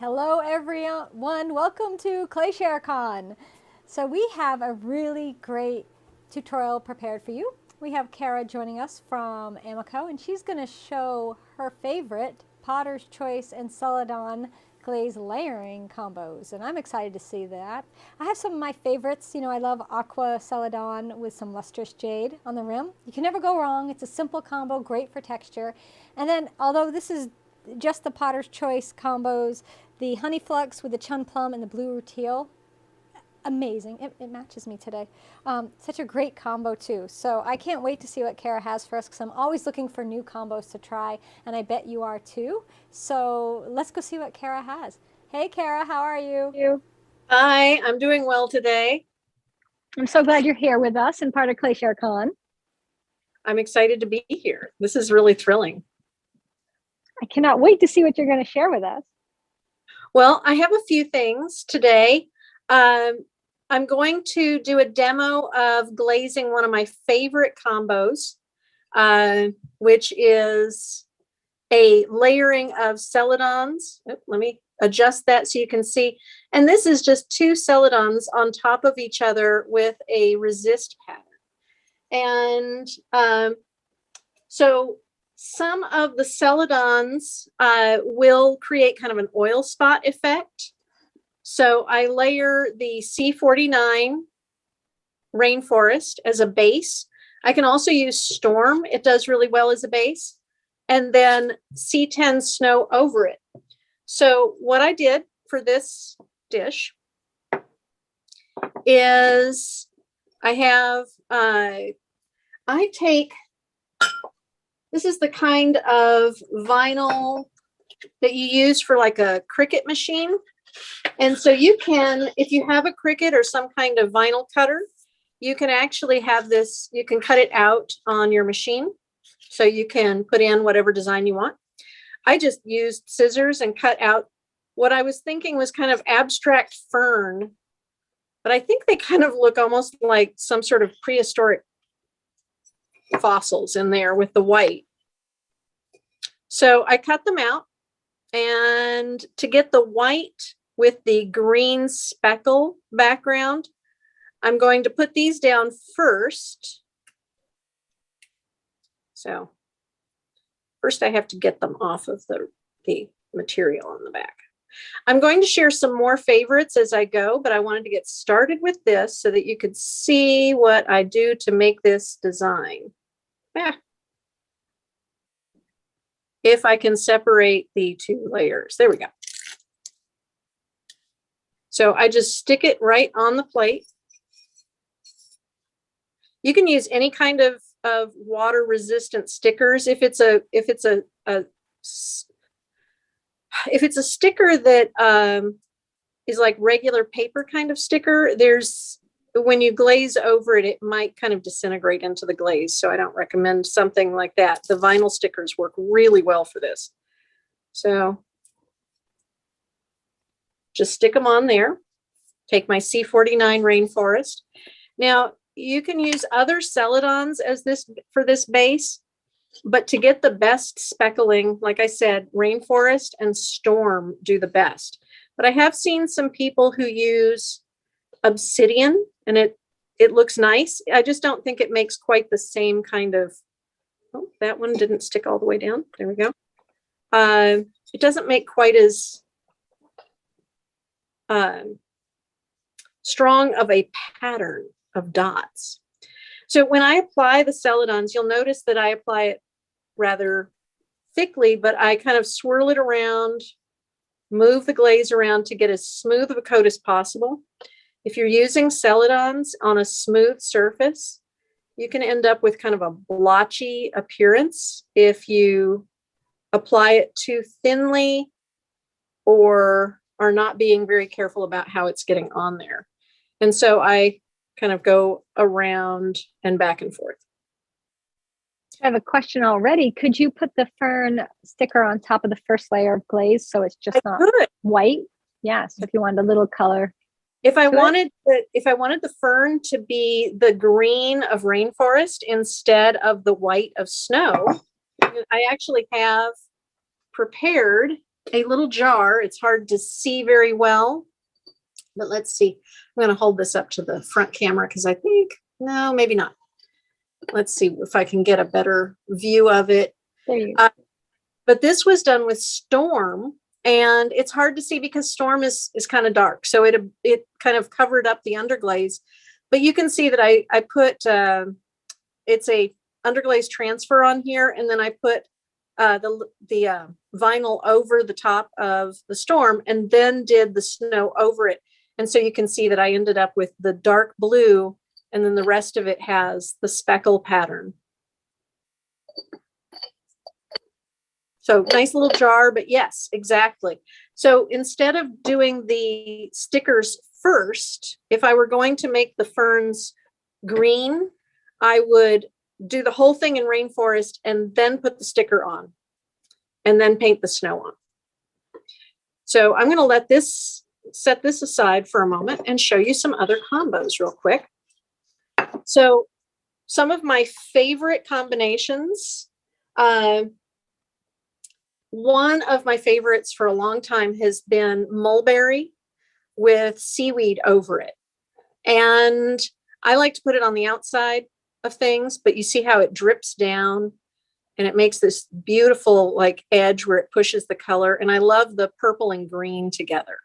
Hello everyone, welcome to ClayShareCon. So we have a really great tutorial prepared for you. We have Kara joining us from Amaco, and she's going to show her favorite Potter's Choice and Celadon Glaze layering combos, and I'm excited to see that. I have some of my favorites. I love Aqua Celadon with some Lustrous jade on the rim. You can never go wrong. It's a simple combo, great for texture. And then, although this is just the Potter's Choice combos, the Honey Flux with the Chun Plum and the Blue Teal, amazing. It matches me today. Such a great combo too. So I can't wait to see what Kara has for us, because I'm always looking for new combos to try, and I bet you are too. So let's go see what Kara has. Hey Kara, how are you? Hi, I'm doing well today. I'm so glad you're here with us and part of ClayShareCon. I'm excited to be here. This is really thrilling. I cannot wait to see what you're going to share with us. Well, I have a few things today. I'm going to do a demo of glazing one of my favorite combos, which is a layering of Celadons. Let me adjust that so you can see. And this is just two Celadons on top of each other with a resist pattern. And so some of the Celadons will create kind of an oil spot effect. So I layer the C49 Rainforest as a base. I can also use Storm. It does really well as a base. And then C10 Snow over it. So what I did for this dish is I take, this is the kind of vinyl that you use for like a Cricut machine. And so you can, if you have a Cricut or some kind of vinyl cutter, you can actually have this, you can cut it out on your machine. So you can put in whatever design you want. I just used scissors and cut out what I was thinking was kind of abstract fern, but I think they kind of look almost like some sort of prehistoric fossils in there with the white. So I cut them out, and to get the white with the green speckle background, I'm going to put these down first. So first I have to get them off of the material on the back. I'm going to share some more favorites as I go, but I wanted to get started with this so that you could see what I do to make this design. If I can separate the two layers. There we go. So I just stick it right on the plate. You can use any kind of water resistant stickers. If it's a sticker that is like regular paper kind of sticker, when you glaze over it, it might kind of disintegrate into the glaze. So I don't recommend something like that. The vinyl stickers work really well for this. So just stick them on there. Take my C49 Rainforest. Now you can use other Celadons as for this base, but to get the best speckling, like I said, Rainforest and Storm do the best. But I have seen some people who use obsidian, and it looks nice. I just don't think it makes quite the same kind of, oh, that one didn't stick all the way down. There we go. It doesn't make quite as strong of a pattern of dots. So when I apply the Celadons, you'll notice that I apply it rather thickly, but I kind of swirl it around, move the glaze around to get as smooth of a coat as possible. If you're using Celadons on a smooth surface, you can end up with kind of a blotchy appearance if you apply it too thinly or are not being very careful about how it's getting on there. And so I kind of go around and back and forth. I have a question already. Could you put the fern sticker on top of the first layer of glaze so it's just not white? Yeah, so if you wanted a little color. If I wanted the fern to be the green of Rainforest instead of the white of Snow, I actually have prepared a little jar. It's hard to see very well, but let's see. I'm going to hold this up to the front camera because I think, no, maybe not. Let's see if I can get a better view of it. There you go. But this was done with Storm, and it's hard to see because Storm is kind of dark. So it kind of covered up the underglaze. But you can see that I put, it's a underglaze transfer on here, and then I put the vinyl over the top of the Storm and then did the snow over it. And so you can see that I ended up with the dark blue, and then the rest of it has the speckle pattern. So nice little jar, but yes, exactly. So instead of doing the stickers first, if I were going to make the ferns green, I would do the whole thing in rainforest and then put the sticker on and then paint the snow on. So I'm going to let this, set this aside for a moment and show you some other combos real quick. So some of my favorite combinations, one of my favorites for a long time has been mulberry with seaweed over it. And I like to put it on the outside of things, but you see how it drips down and it makes this beautiful like edge where it pushes the color. And I love the purple and green together.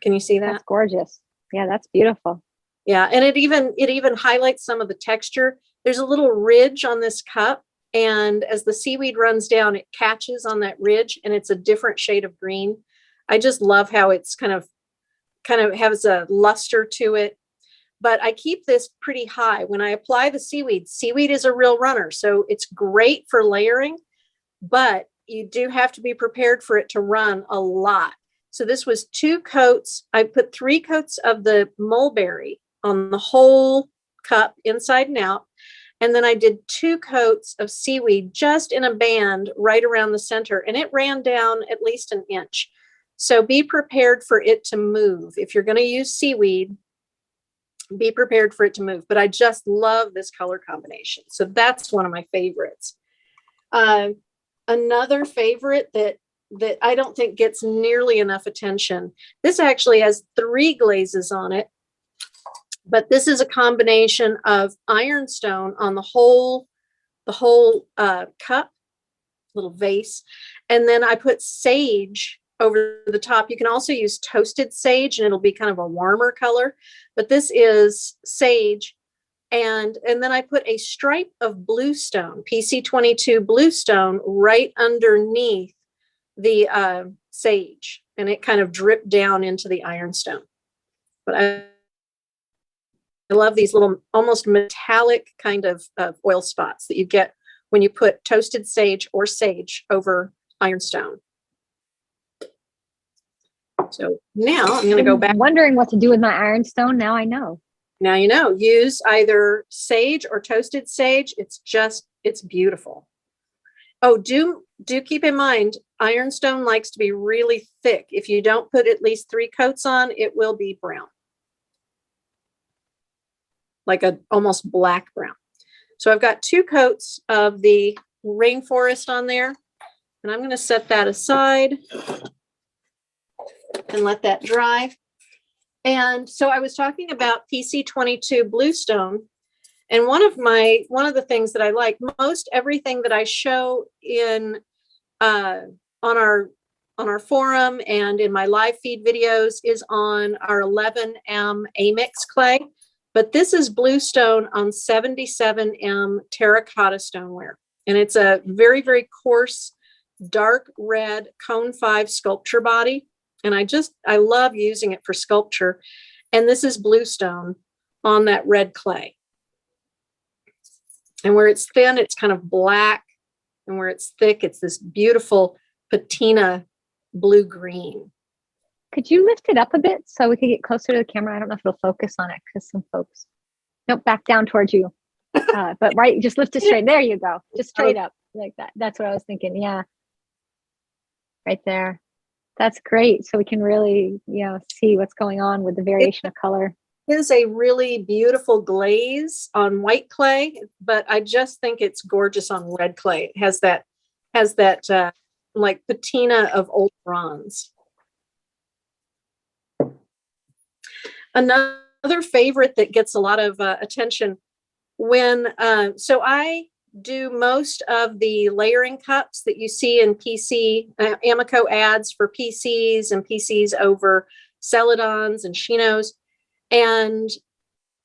Can you see that? That's gorgeous. Yeah, that's beautiful. Yeah, and it even highlights some of the texture. There's a little ridge on this cup, and as the seaweed runs down, it catches on that ridge, and it's a different shade of green. I just love how it's kind of has a luster to it. But I keep this pretty high. When I apply the seaweed, seaweed is a real runner, so it's great for layering, but you do have to be prepared for it to run a lot. So this was 2 coats. I put 3 coats of the mulberry on the whole cup inside and out. And then I did 2 coats of seaweed just in a band right around the center. And it ran down at least an inch. So be prepared for it to move. If you're going to use seaweed, be prepared for it to move. But I just love this color combination. So that's one of my favorites. Another favorite that I don't think gets nearly enough attention. This actually has 3 glazes on it, but this is a combination of ironstone on the whole cup, little vase. And then I put sage over the top. You can also use toasted sage and it'll be kind of a warmer color, but this is sage. And then I put a stripe of bluestone, PC22 bluestone, right underneath the sage, and it kind of dripped down into the ironstone. But I love these little almost metallic kind of oil spots that you get when you put toasted sage or sage over ironstone. So now I'm going to go back. Wondering what to do with my ironstone. Now I know. Now you know. Use either sage or toasted sage. It's beautiful. Oh, do keep in mind, ironstone likes to be really thick. If you don't put at least 3 coats on, it will be brown. Like a almost black brown. So I've got 2 coats of the rainforest on there, and I'm going to set that aside and let that dry. And so I was talking about PC22 bluestone. And one of the things that I like, most everything that I show in on our forum and in my live feed videos is on our 11M Amix clay, but this is bluestone on 77M terracotta stoneware, and it's a very, very coarse dark red cone 5 sculpture body, and I love using it for sculpture. And this is bluestone on that red clay. And where it's thin, it's kind of black. And where it's thick, it's this beautiful patina blue-green. Could you lift it up a bit so we could get closer to the camera? I don't know if it'll focus on it because some folks. Nope, back down towards you. But right, just lift it straight. There you go. Just straight up like that. That's what I was thinking. Yeah. Right there. That's great. So we can really, see what's going on with the variation of color. Is a really beautiful glaze on white clay, but I just think it's gorgeous on red clay. It has that like patina of old bronze. Another favorite that gets a lot of attention when, so I do most of the layering cups that you see in PC, Amaco ads for PCs and PCs over Celadons and Chinos. And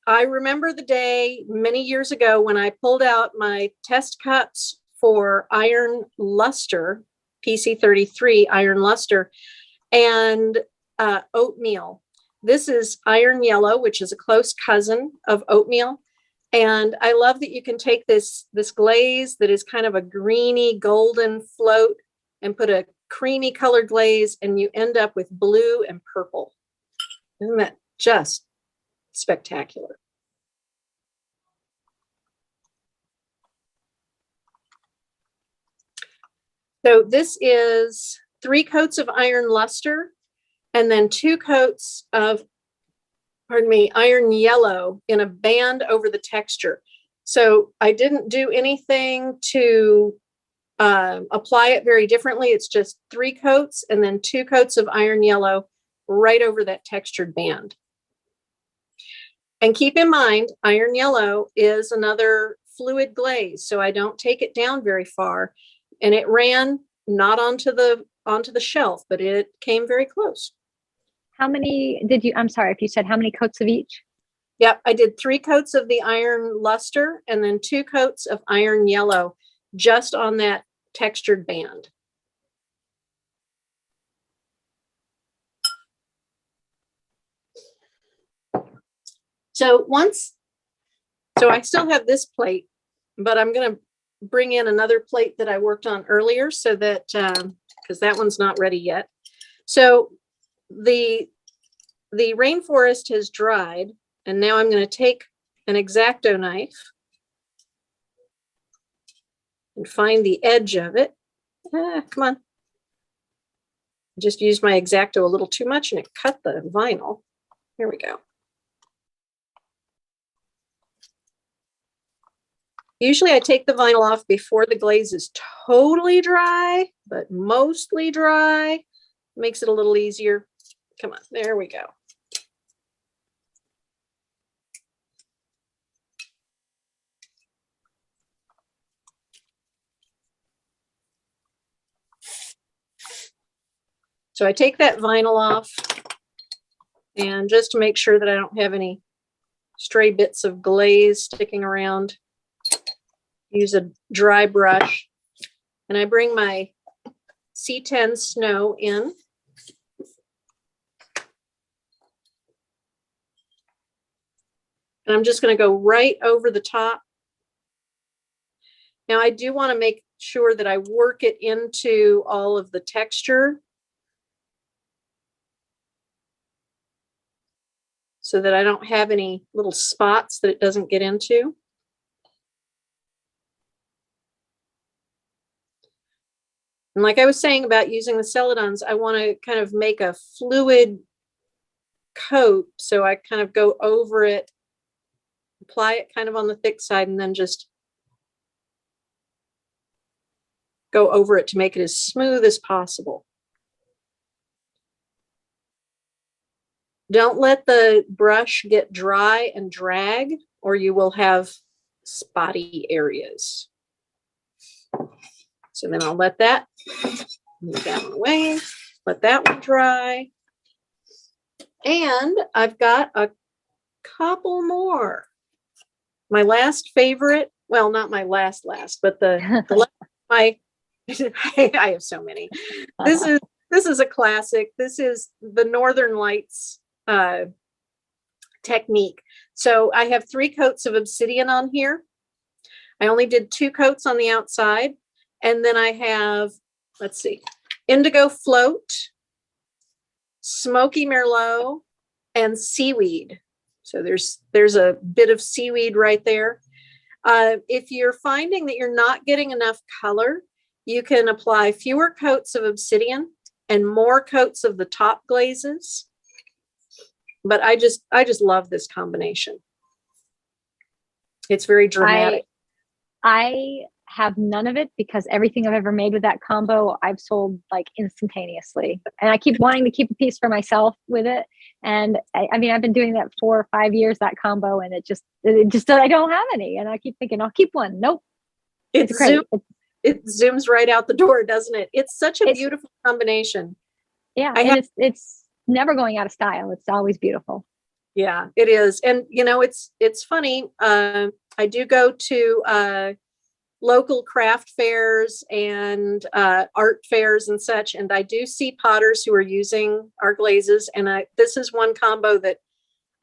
I remember the day many years ago when I pulled out my test cups for iron luster, PC33 iron luster, and oatmeal. This is iron yellow, which is a close cousin of oatmeal. And I love that you can take this glaze that is kind of a greeny golden float and put a creamy colored glaze, and you end up with blue and purple. Isn't that just spectacular? So this is 3 coats of iron luster and then 2 coats of, pardon me, iron yellow in a band over the texture. So I didn't do anything to apply it very differently. It's just 3 coats and then 2 coats of iron yellow right over that textured band. And keep in mind, iron yellow is another fluid glaze, so I don't take it down very far. And it ran not onto the shelf, but it came very close. How many did you, I'm sorry if you said how many coats of each? Yep, I did 3 coats of the iron luster and then 2 coats of iron yellow just on that textured band. So I still have this plate, but I'm going to bring in another plate that I worked on earlier so that, because that one's not ready yet. So the rainforest has dried, and now I'm going to take an X-Acto knife and find the edge of it. Come on. I just used my X-Acto a little too much and it cut the vinyl. Here we go. Usually I take the vinyl off before the glaze is totally dry, but mostly dry. Makes it a little easier. Come on, there we go. So I take that vinyl off, and just to make sure that I don't have any stray bits of glaze sticking around, use a dry brush, and I bring my C10 Snow in. And I'm just going to go right over the top. Now I do want to make sure that I work it into all of the texture so that I don't have any little spots that it doesn't get into. And like I was saying about using the Celadons, I want to kind of make a fluid coat. So I kind of go over it, apply it kind of on the thick side, and then just go over it to make it as smooth as possible. Don't let the brush get dry and drag, or you will have spotty areas. So then I'll let that move that one away, let that one dry. And I've got a couple more. My last favorite, well, not my last, but I have so many. This is a classic. This is the Northern Lights technique. So I have 3 coats of obsidian on here. I only did 2 coats on the outside. And then I have, let's see, indigo float, smoky merlot, and seaweed. So there's a bit of seaweed right there. If you're finding that you're not getting enough color, you can apply fewer coats of obsidian and more coats of the top glazes. But I just love this combination. It's very dramatic. I have none of it because everything I've ever made with that combo, I've sold like instantaneously. And I keep wanting to keep a piece for myself with it. And I mean, I've been doing that 4 or 5 years, that combo, and it just, I don't have any. And I keep thinking, I'll keep one. Nope. It zooms right out the door, doesn't it? It's such a beautiful combination. Yeah. And it's never going out of style. It's always beautiful. Yeah, it is. And, you know, it's funny. I do go to local craft fairs and art fairs and such, and I do see potters who are using our glazes. And this is one combo that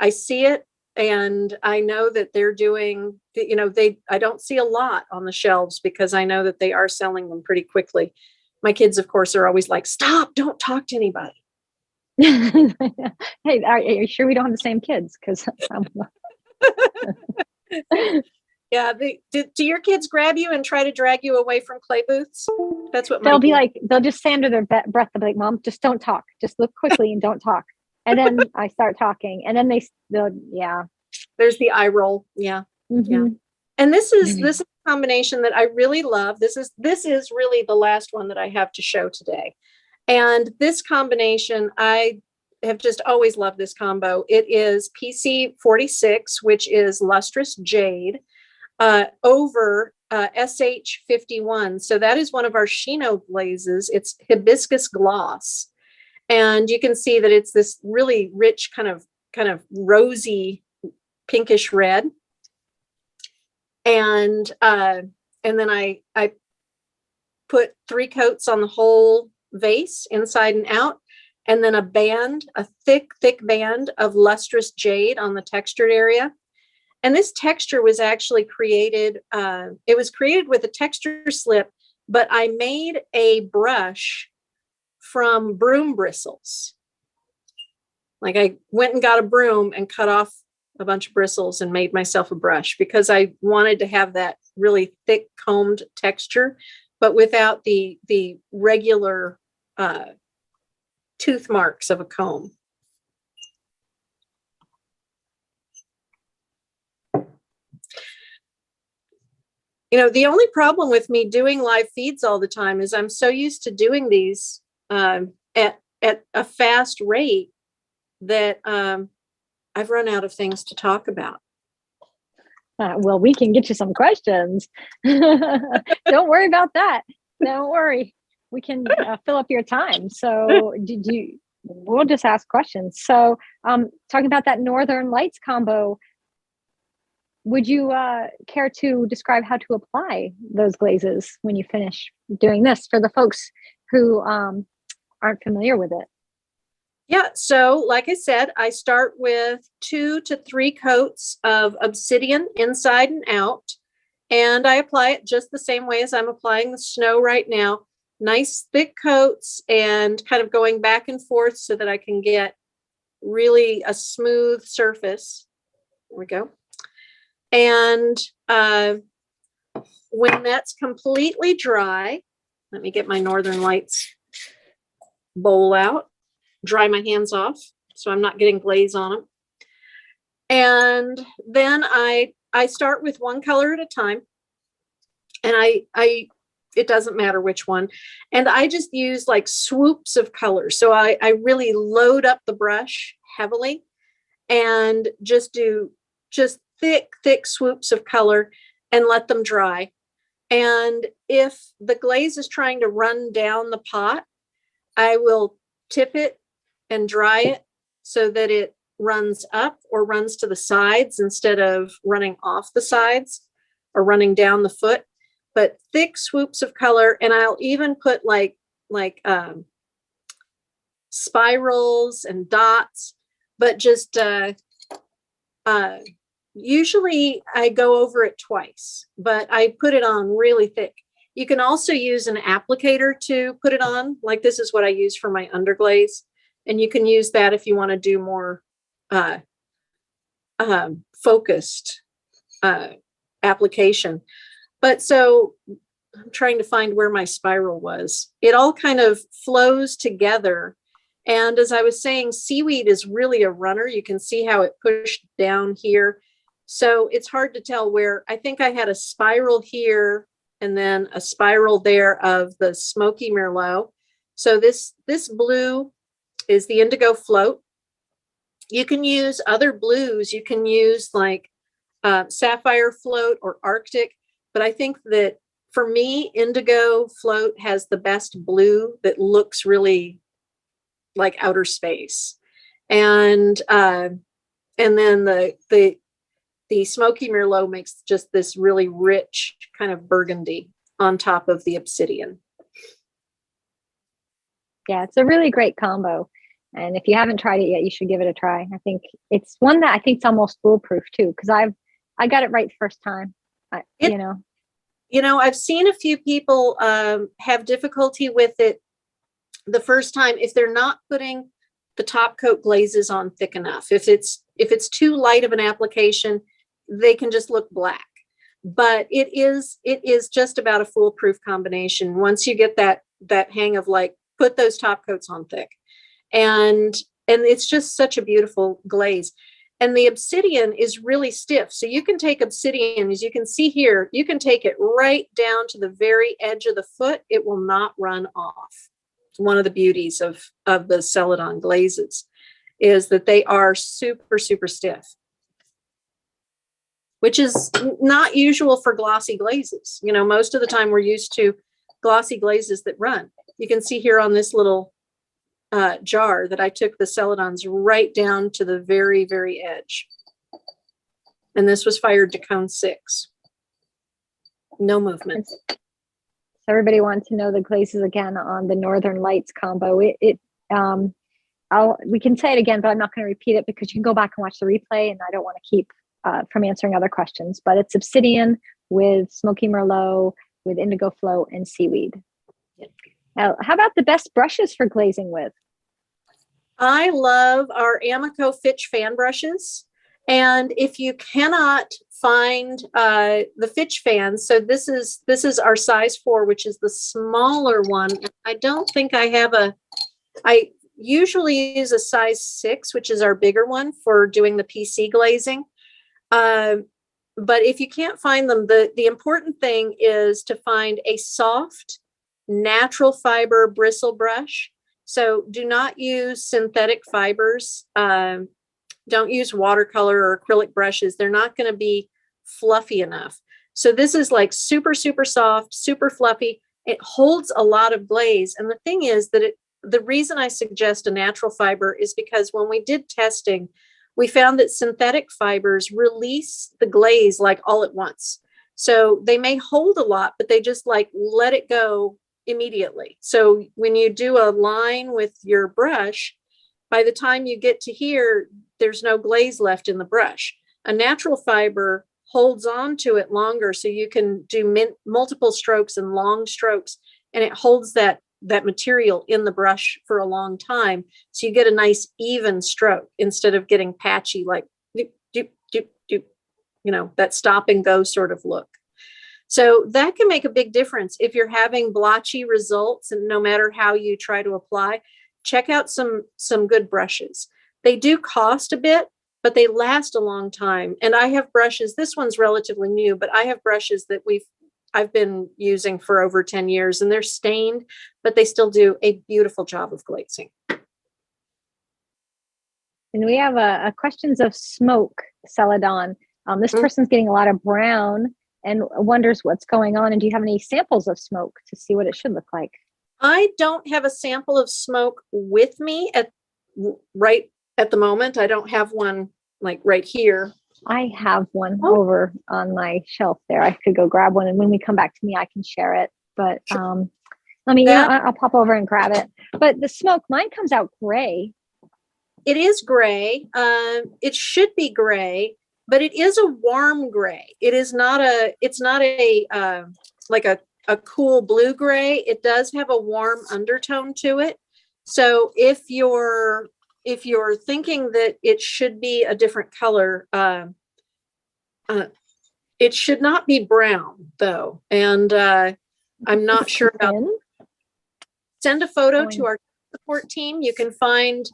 I see it, and I know that they're doing, you know, I don't see a lot on the shelves because I know that they are selling them pretty quickly. My kids, of course, are always like, stop, don't talk to anybody. Hey, are you sure we don't have the same kids? Because yeah, do your kids grab you and try to drag you away from clay booths? That's what they'll be like. They'll just say under their breath, they'll be like, "Mom, just don't talk. Just look quickly and don't talk." And then I start talking, and then yeah. There's the eye roll. Yeah, yeah. And this is a combination that I really love. This is really the last one that I have to show today. And this combination, I have just always loved this combo. It is PC46, which is Lustrous Jade, over SH51. So that is one of our Chino glazes. It's hibiscus gloss. And you can see that it's this really rich kind of rosy pinkish red. And then I put 3 coats on the whole vase inside and out, and then a thick band of lustrous jade on the textured area. And this texture was actually created, it was created with a texture slip, but I made a brush from broom bristles. Like I went and got a broom and cut off a bunch of bristles and made myself a brush because I wanted to have that really thick combed texture, but without the regular tooth marks of a comb. You know, the only problem with me doing live feeds all the time is I'm so used to doing these at a fast rate that I've run out of things to talk about. Well, we can get you some questions. Don't worry about that. Don't worry. We can fill up your time. So we'll just ask questions. So talking about that Northern Lights combo, would you care to describe how to apply those glazes when you finish doing this for the folks who aren't familiar with it? Yeah, so like I said, I start with 2 to 3 coats of obsidian inside and out, and I apply it just the same way as I'm applying the snow right now. Nice thick coats and kind of going back and forth so that I can get really a smooth surface. There we go. And when that's completely dry, let me get my Northern Lights bowl out, dry my hands off so I'm not getting glaze on them. And then I start with one color at a time, and it doesn't matter which one. And I just use like swoops of color. So I really load up the brush heavily and just do thick swoops of color and let them dry. And if the glaze is trying to run down the pot, I will tip it and dry it so that it runs up or runs to the sides instead of running off the sides or running down the foot. But thick swoops of color, and I'll even put like spirals and dots, but just usually I go over it twice, but I put it on really thick. You can also use an applicator to put it on. Like this is what I use for my underglaze. And you can use that if you want to do more focused application. But so I'm trying to find where my spiral was. It all kind of flows together. And as I was saying, seaweed is really a runner. You can see how it pushed down here. So it's hard to tell where. I think I had a spiral here and then a spiral there of the smoky Merlot. So this blue is the indigo float. You can use other blues. You can use like sapphire float or Arctic, but I think that for me, indigo float has the best blue that looks really like outer space. And then the smoky Merlot makes just this really rich kind of burgundy on top of the obsidian. Yeah, it's a really great combo. And if you haven't tried it yet, you should give it a try. I think it's one that I think it's almost foolproof too, because I got it right first time. I've seen a few people have difficulty with it the first time if they're not putting the top coat glazes on thick enough. If it's too light of an application, they can just look black. But it is just about a foolproof combination once you get that hang of like put those top coats on thick. And it's just such a beautiful glaze. And the obsidian is really stiff. So you can take obsidian, as you can see here, you can take it right down to the very edge of the foot. It will not run off. One of the beauties of the Celadon glazes is that they are super, super stiff, which is not usual for glossy glazes. Most of the time we're used to glossy glazes that run. You can see here on this little jar that I took the Celadons right down to the very, very edge. And this was fired to cone 6. No movement. So everybody wants to know the glazes again on the Northern Lights combo. We can say it again, but I'm not going to repeat it because you can go back and watch the replay, and I don't want to keep from answering other questions. But it's obsidian with smoky Merlot, with indigo float, and seaweed. Now, how about the best brushes for glazing with? I love our Amaco Fitch fan brushes. And if you cannot find the Fitch fans, so this is our size 4, which is the smaller one. I don't think I usually use a size 6, which is our bigger one for doing the PC glazing. But if you can't find them, the important thing is to find a soft, natural fiber bristle brush. So do not use synthetic fibers. Don't use watercolor or acrylic brushes. They're not going to be fluffy enough. So this is like super, super soft, super fluffy. It holds a lot of glaze. And the thing is that the reason I suggest a natural fiber is because when we did testing, we found that synthetic fibers release the glaze like all at once. So they may hold a lot, but they just like let it go immediately. So when you do a line with your brush, by the time you get to here, there's no glaze left in the brush. A natural fiber holds on to it longer, so you can do multiple strokes and long strokes, and it holds that material in the brush for a long time. So you get a nice even stroke instead of getting patchy, like doop, doop, doop, doop, that stop and go sort of look. So that can make a big difference if you're having blotchy results, and no matter how you try to apply, check out some good brushes. They do cost a bit, but they last a long time. And I have brushes, this one's relatively new, but I have brushes that I've been using for over 10 years, and they're stained, but they still do a beautiful job of glazing. And we have a questions of smoke, Celadon. This person's getting a lot of brown and wonders what's going on. And do you have any samples of smoke to see what it should look like? I don't have a sample of smoke with me right at the moment. I don't have one like right here. I have one over on my shelf there. I could go grab one, and when we come back to me, I can share it. But I'll pop over and grab it. But the smoke, mine comes out gray. It is gray. It should be gray, but it is a warm gray. It's not a cool blue gray. It does have a warm undertone to it. So if you're thinking that it should be a different color, it should not be brown though. And I'm not sure about. Send a photo to our support team. You can find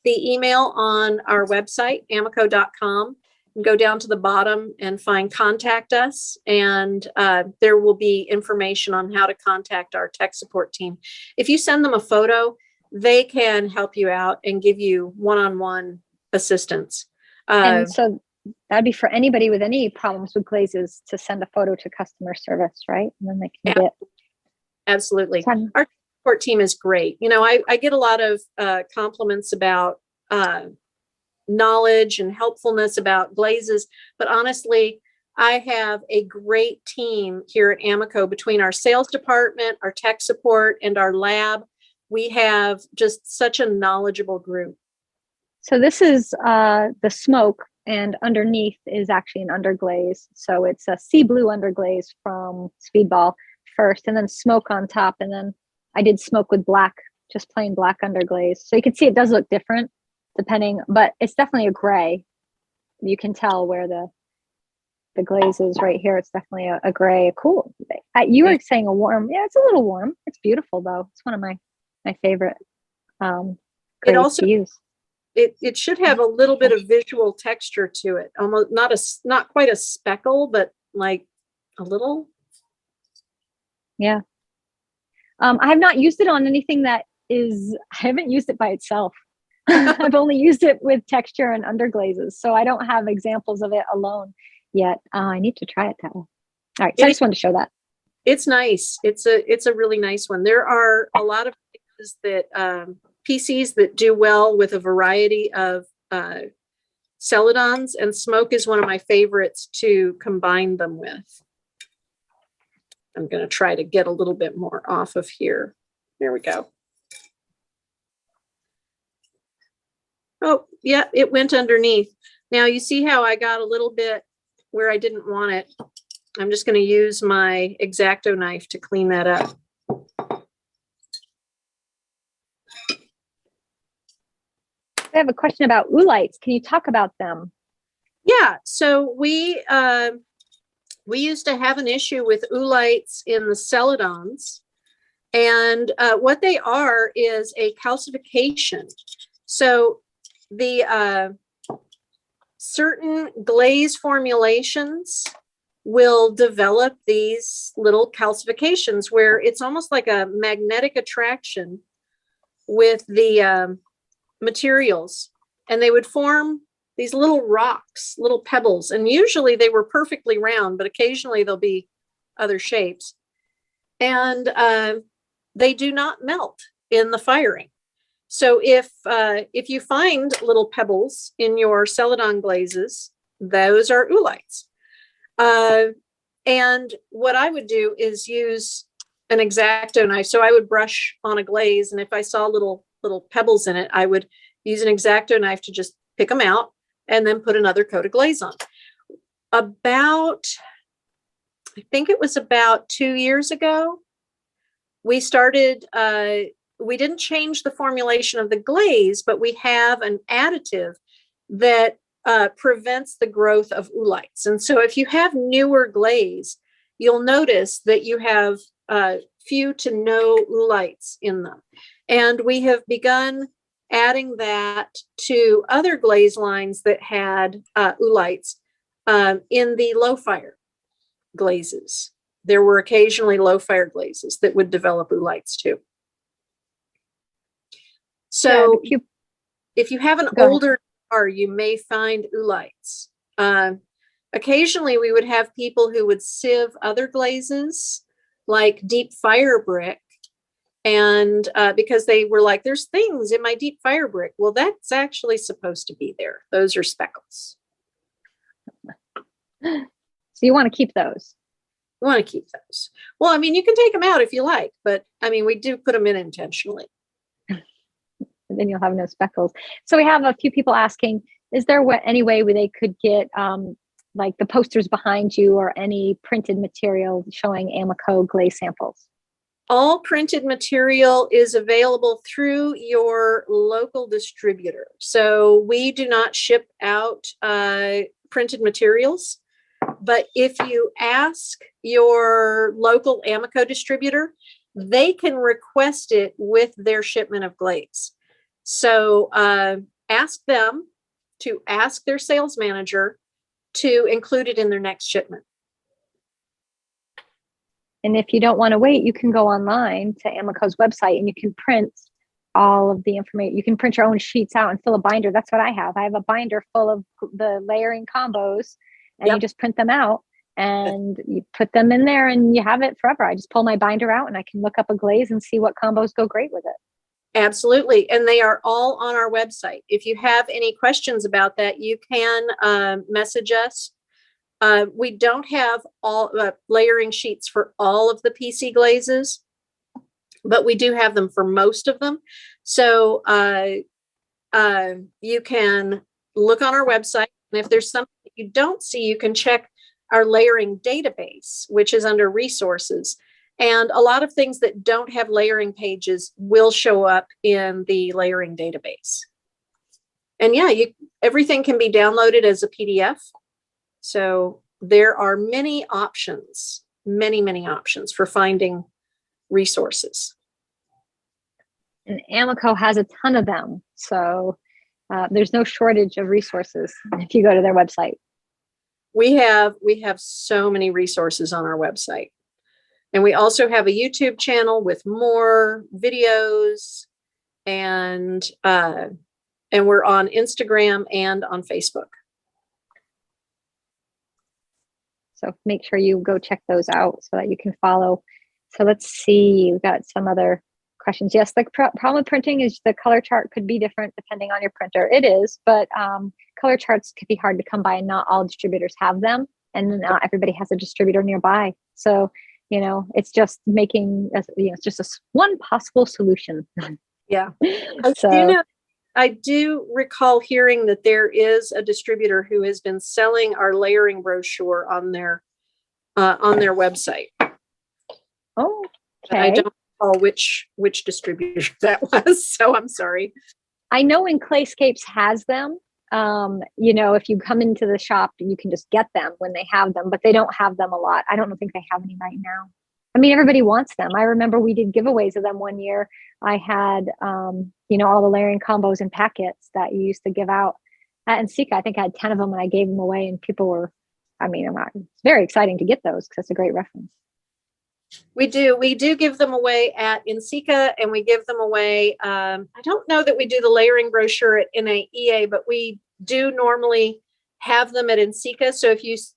the email on our website, amaco.com. go down to the bottom and find contact us, and there will be information on how to contact our tech support team. If you send them a photo, they can help you out and give you one-on-one assistance. And so that'd be for anybody with any problems with glazes to send a photo to customer service, right? And then they can get. Absolutely. Our support team is great. You know, I get a lot of compliments about knowledge and helpfulness about glazes, but honestly, I have a great team here at Amaco between our sales department, our tech support, and our lab. We have just such a knowledgeable group. So this is the smoke, and underneath is actually an underglaze. So it's a sea blue underglaze from Speedball first, and then smoke on top. And then I did smoke with black, just plain black underglaze. So you can see it does look different depending, but it's definitely a gray. You can tell where the glaze is right here. It's definitely a gray. Cool. You were saying a warm. Yeah, it's a little warm. It's beautiful though. It's one of my favorite It also to use. It should have a little bit of visual texture to it. Almost not quite a speckle, but like a little. Yeah. I have not used it on anything that is. I haven't used it by itself. I've only used it with texture and underglazes, so I don't have examples of it alone yet. I need to try it that way. All right, so I just wanted to show that. It's nice. It's a really nice one. There are a lot of things that PCs that do well with a variety of Celadons, and smoke is one of my favorites to combine them with. I'm going to try to get a little bit more off of here. There we go. Oh, yeah, it went underneath. Now you see how I got a little bit where I didn't want it. I'm just going to use my X-Acto knife to clean that up. I have a question about oolites. Can you talk about them? Yeah, so we used to have an issue with oolites in the Celadons, and what they are is a calcification. So the certain glaze formulations will develop these little calcifications where it's almost like a magnetic attraction with the materials, and they would form these little rocks, little pebbles, and usually they were perfectly round, but occasionally there'll be other shapes, and they do not melt in the firing. So if you find little pebbles in your Celadon glazes, those are oolites. And what I would do is use an X-Acto knife. So I would brush on a glaze, and if I saw little pebbles in it, I would use an X-Acto knife to just pick them out and then put another coat of glaze on. I think it was about 2 years ago, we started, we didn't change the formulation of the glaze, but we have an additive that prevents the growth of oolites. And so if you have newer glaze, you'll notice that you have few to no oolites in them. And we have begun adding that to other glaze lines that had oolites in the low fire glazes. There were occasionally low fire glazes that would develop oolites too. So if you have an older car, you may find oolites. Occasionally we would have people who would sieve other glazes like deep fire brick, and because they were like, there's things in my deep fire brick. Well, that's actually supposed to be there. Those are speckles. So you want to keep those? You want to keep those. Well, I mean, you can take them out if you like, but I mean, we do put them in intentionally. And then you'll have no speckles. So we have a few people asking, is there any way where they could get like the posters behind you or any printed material showing Amaco glaze samples? All printed material is available through your local distributor. So we do not ship out printed materials, but if you ask your local Amaco distributor, they can request it with their shipment of glaze. So ask them to ask their sales manager to include it in their next shipment. And if you don't want to wait, you can go online to Amaco's website and you can print all of the information. You can print your own sheets out and fill a binder. That's what I have. I have a binder full of the layering combos, and you just print them out and you put them in there and you have it forever. I just pull my binder out and I can look up a glaze and see what combos go great with it. Absolutely. And they are all on our website. If you have any questions about that, you can message us. We don't have all layering sheets for all of the PC glazes, but we do have them for most of them. So you can look on our website, and if there's something that you don't see, you can check our layering database, which is under resources. And a lot of things that don't have layering pages will show up in the layering database. And yeah, everything can be downloaded as a PDF. So there are many options, many options for finding resources. And Amaco has a ton of them. So there's no shortage of resources if you go to their website. We have so many resources on our website. And we also have a YouTube channel with more videos, and we're on Instagram and on Facebook. So make sure you go check those out so that you can follow. So let's see, we've got some other questions. Yes, the problem with printing is the color chart could be different depending on your printer. It is, but color charts could be hard to come by, and not all distributors have them, and not everybody has a distributor nearby. So, it's just making, it's just one possible solution. Yeah. So I do recall hearing that there is a distributor who has been selling our layering brochure on their website. Oh, okay. I don't recall which distributor that was, so I'm sorry. I know Clayscapes has them. If you come into the shop, you can just get them when they have them, but they don't have them a lot. I don't think they have any right now. I mean, everybody wants them. I remember we did giveaways of them one year. I had, all the layering combos in packets that you used to give out at Ensika. I think I had 10 of them and I gave them away, and people were, it's very exciting to get those because it's a great reference. We do give them away at Ensika, and we give them away. I don't know that we do the layering brochure at NAEA, but we do normally have them at Ensika. So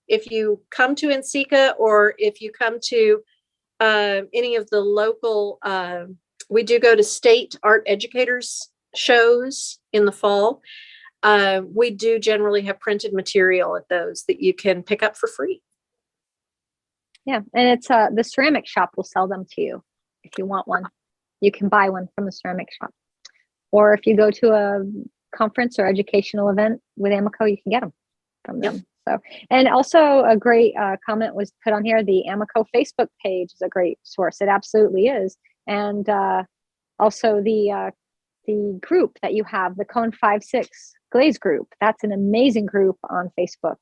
if you come to Ensika, or if you come to any of the local, we do go to state art educators shows in the fall. We do generally have printed material at those that you can pick up for free. Yeah, and it's the ceramic shop will sell them to you if you want one. You can buy one from the ceramic shop, or if you go to a conference or educational event with Amaco, you can get them from them. Yep. So, and also a great comment was put on here. The Amaco Facebook page is a great source. It absolutely is, and also the group that you have, the Cone 5-6 Glaze group. That's an amazing group on Facebook.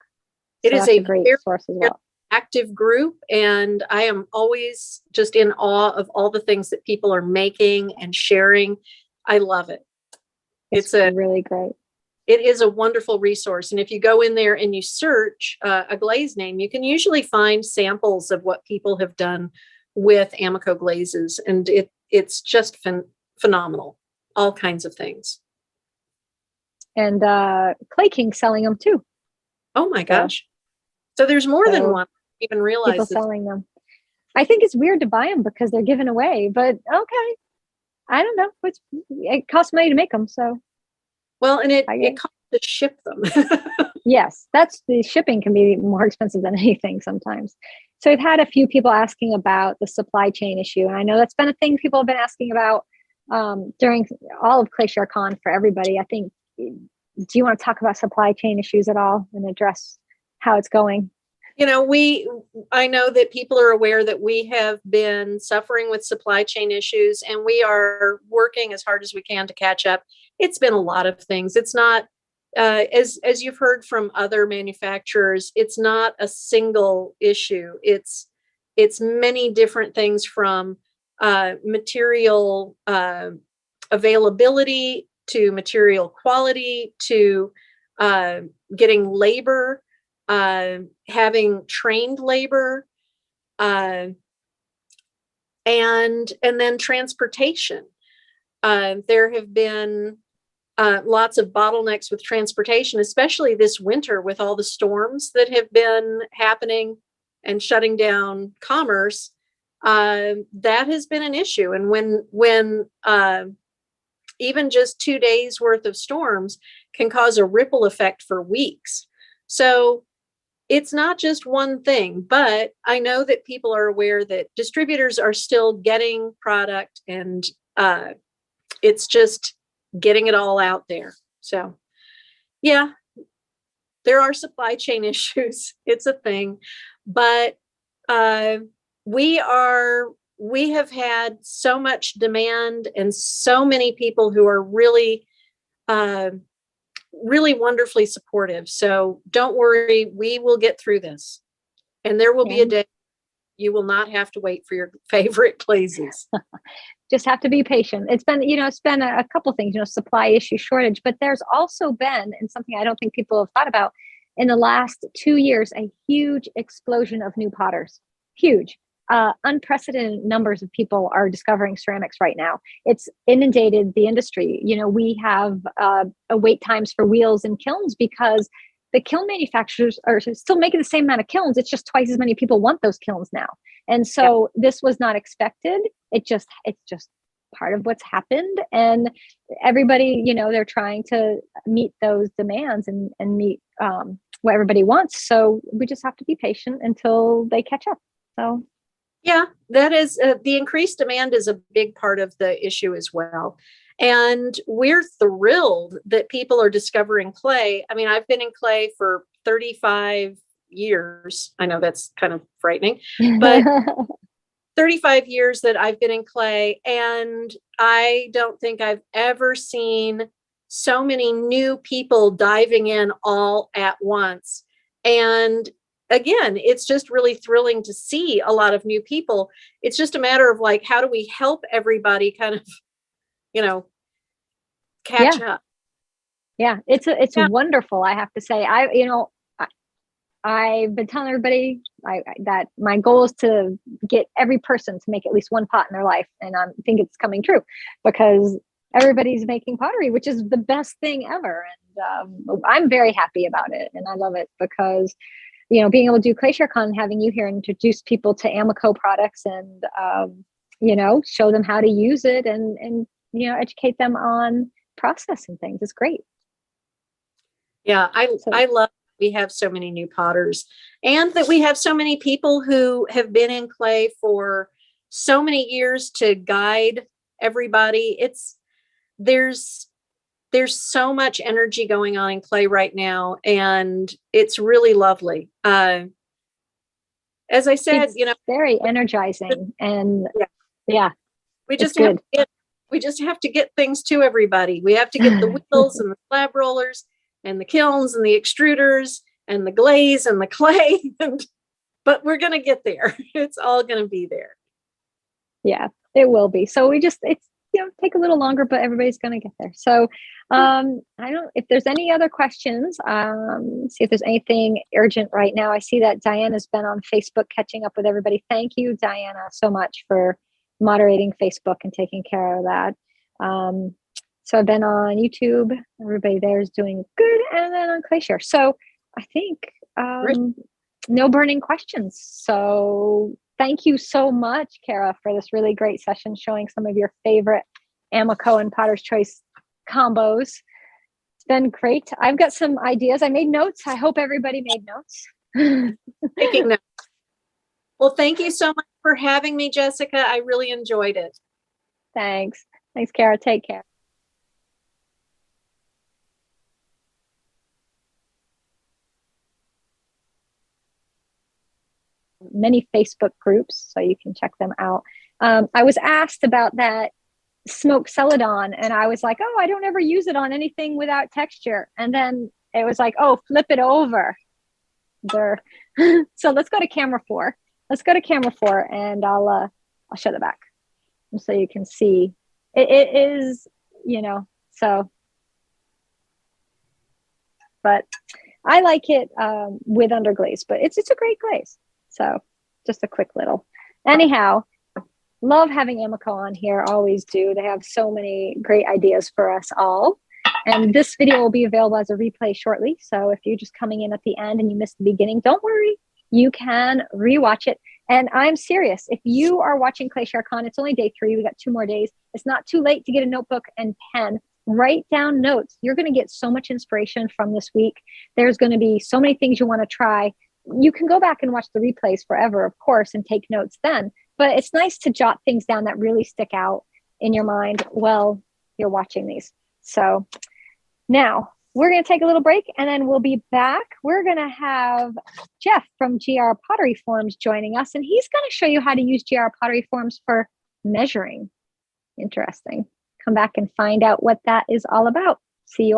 It is a great source as well. Active group, and I am always just in awe of all the things that people are making and sharing. I love it. It's really great. It is a wonderful resource, and if you go in there and you search a glaze name, you can usually find samples of what people have done with Amaco glazes, and it's just phenomenal. All kinds of things. And Clay King's selling them too. Oh my gosh! So there's more than one. Even realize people selling them. I think it's weird to buy them because they're given away, but okay. I don't know. It costs money to make them, so. Well, and it costs to ship them. Yes, the shipping can be more expensive than anything sometimes. So we've had a few people asking about the supply chain issue, and I know that's been a thing people have been asking about during all of ClayShareCon for everybody. I think. Do you want to talk about supply chain issues at all and address how it's going? I know that people are aware that we have been suffering with supply chain issues, and we are working as hard as we can to catch up. It's been a lot of things. It's not, as you've heard from other manufacturers, it's not a single issue. It's many different things, from material availability to material quality to getting labor. having trained labor, and then transportation. There have been lots of bottlenecks with transportation, especially this winter with all the storms that have been happening and shutting down commerce. That has been an issue. And when even just 2 days worth of storms can cause a ripple effect for weeks. So it's not just one thing, but I know that people are aware that distributors are still getting product, and it's just getting it all out there. So yeah, there are supply chain issues. It's a thing, but we have had so much demand and so many people who are really, really wonderfully supportive. So don't worry, we will get through this. And there will be a day you will not have to wait for your favorite glazes. Just have to be patient. It's been a couple things, supply issue, shortage, but there's also been, and something I don't think people have thought about, in the last 2 years, a huge explosion of new potters. Huge. Unprecedented numbers of people are discovering ceramics right now. It's inundated the industry. We have wait times for wheels and kilns because the kiln manufacturers are still making the same amount of kilns. It's just twice as many people want those kilns now. And so this was not expected. It's just part of what's happened. And everybody, they're trying to meet those demands and meet what everybody wants. So we just have to be patient until they catch up. So yeah, that is the increased demand is a big part of the issue as well. And we're thrilled that people are discovering clay. I mean, I've been in clay for 35 years. I know that's kind of frightening, but 35 years that I've been in clay, and I don't think I've ever seen so many new people diving in all at once. And again, it's just really thrilling to see a lot of new people. It's just a matter of like, how do we help everybody kind of, catch up? Yeah, it's wonderful. I have to say, I've been telling everybody that my goal is to get every person to make at least one pot in their life. And I think it's coming true because everybody's making pottery, which is the best thing ever. And I'm very happy about it. And I love it because, being able to do ClayShareCon, having you here and introduce people to Amaco products and, show them how to use it and educate them on process and things is great. Yeah, I love we have so many new potters and that we have so many people who have been in clay for so many years to guide everybody. There's so much energy going on in clay right now, and it's really lovely. As I said, it's very energizing, and we just have to get things to everybody. We have to get the wheels and the slab rollers and the kilns and the extruders and the glaze and the clay, but we're going to get there. It's all going to be there. Yeah, it will be. So it's take a little longer, but everybody's going to get there. So I don't, if there's any other questions, see if there's anything urgent right now. I see that Diana's been on Facebook catching up with everybody. Thank you, Diana, so much for moderating Facebook and taking care of that. So I've been on YouTube. Everybody there is doing good. And then on ClayShare. So I think no burning questions. So thank you so much, Kara, for this really great session showing some of your favorite Amaco and Potter's Choice combos. It's been great. I've got some ideas. I made notes. I hope everybody made notes. Taking notes. Well, thank you so much for having me, Jessica. I really enjoyed it. Thanks. Thanks, Kara. Take care. Many Facebook groups, so you can check them out. I was asked about that smoked Celadon, and I was like, oh, I don't ever use it on anything without texture. And then it was like, oh, flip it over there. So let's go to camera 4. Let's go to camera 4, and I'll show the back so you can see. It is, so. But I like it with underglaze, but it's a great glaze. So just a quick little. Anyhow, love having Amaco on here. Always do. They have so many great ideas for us all. And this video will be available as a replay shortly. So if you're just coming in at the end and you missed the beginning, don't worry. You can rewatch it. And I'm serious. If you are watching ClayShareCon, it's only day 3. We got 2 more days. It's not too late to get a notebook and pen. Write down notes. You're going to get so much inspiration from this week. There's going to be so many things you want to try. You can go back and watch the replays forever, of course, and take notes then. But it's nice to jot things down that really stick out in your mind while you're watching these. So now we're going to take a little break and then we'll be back. We're going to have Jeff from GR Pottery Forms joining us, and he's going to show you how to use GR Pottery Forms for measuring. Interesting. Come back and find out what that is all about. See you.